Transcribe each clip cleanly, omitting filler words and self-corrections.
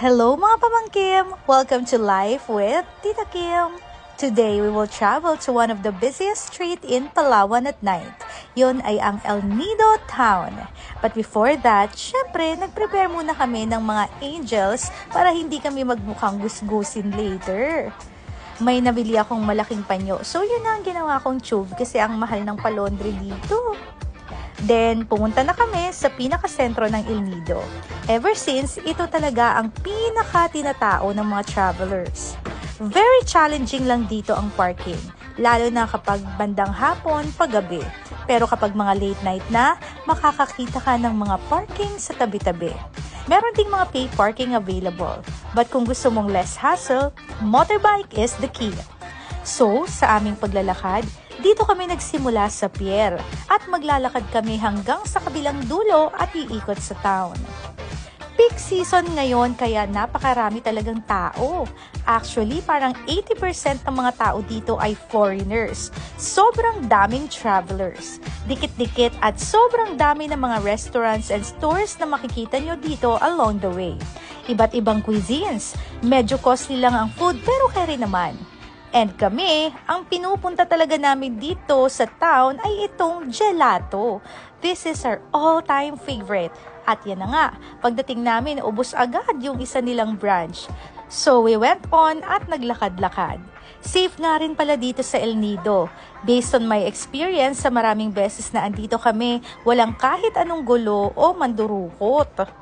Hello mga pamangkim! Welcome to Life with Tita Kim! Today, we will travel to one of the busiest street in Palawan at night. Yun ay ang El Nido Town. But before that, syempre, nag-prepare muna kami ng mga angels para hindi kami magmukhang gusgusin later. May nabili akong malaking panyo. So, yun na ang ginawa kong tube kasi ang mahal ng palondre dito. Then, pumunta na kami sa pinakasentro ng El Nido. Ever since, ito talaga ang pinaka-tinatao ng mga travelers. Very challenging lang dito ang parking, lalo na kapag bandang hapon, paggabi. Pero kapag mga late night na, makakakita ka ng mga parking sa tabi-tabi. Meron ding mga paid parking available. But kung gusto mong less hassle, motorbike is the key. So, sa aming paglalakad, dito kami nagsimula sa pier at maglalakad kami hanggang sa kabilang dulo at iikot sa town. Peak season ngayon kaya napakarami talagang tao. Actually, parang 80% ng mga tao dito ay foreigners. Sobrang daming travelers. Dikit-dikit at sobrang dami ng mga restaurants and stores na makikita nyo dito along the way. Iba't ibang cuisines. Medyo costly lang ang food pero carry naman. And kami, ang pinupunta talaga namin dito sa town ay itong gelato. This is our all-time favorite. At yan na nga, pagdating namin, ubos agad yung isa nilang branch. So we went on at naglakad-lakad. Safe nga rin pala dito sa El Nido. Based on my experience sa maraming beses na andito kami, walang kahit anong gulo o mandurukot.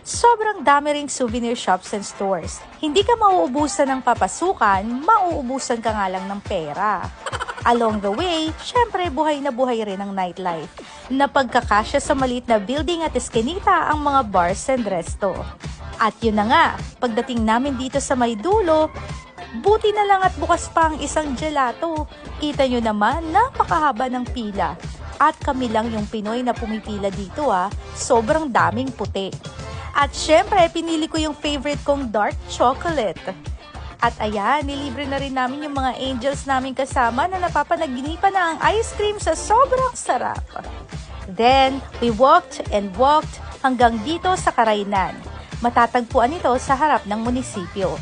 Sobrang dami ring souvenir shops and stores. Hindi ka mauubusan ng papasukan, mauubusan ka nga lang ng pera. Along the way, syempre buhay na buhay rin ang nightlife. Napagkakasya sa maliit na building at eskinita ang mga bars and resto. At yun na nga, pagdating namin dito sa may dulo, buti na lang at bukas pa ang isang gelato. Kita nyo naman, napakahaba ng pila. At kami lang yung Pinoy na pumipila dito sobrang daming puti. At syempre, pinili ko yung favorite kong dark chocolate. At ayan, nilibre na rin namin yung mga angels namin kasama na napapanaginipan na ang ice cream sa sobrang sarap. Then, we walked and walked hanggang dito sa Karaynan. Matatagpuan ito sa harap ng munisipyo.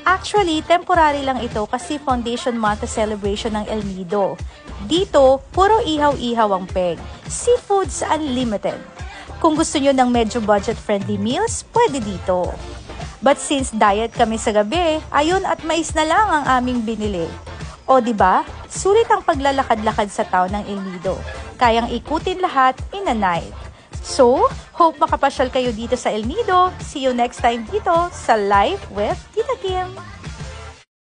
Actually, temporary lang ito kasi Foundation Month celebration ng El Nido. Dito, puro ihaw-ihaw ang peg. Seafoods unlimited. Kung gusto nyo ng medyo budget-friendly meals, pwede dito. But since diet kami sa gabi, ayun at mais na lang ang aming binili. O diba, sulit ang paglalakad-lakad sa town ng El Nido. Kayang ikutin lahat in a night. So, hope makapasyal kayo dito sa El Nido. See you next time dito sa Life with Tita Kim.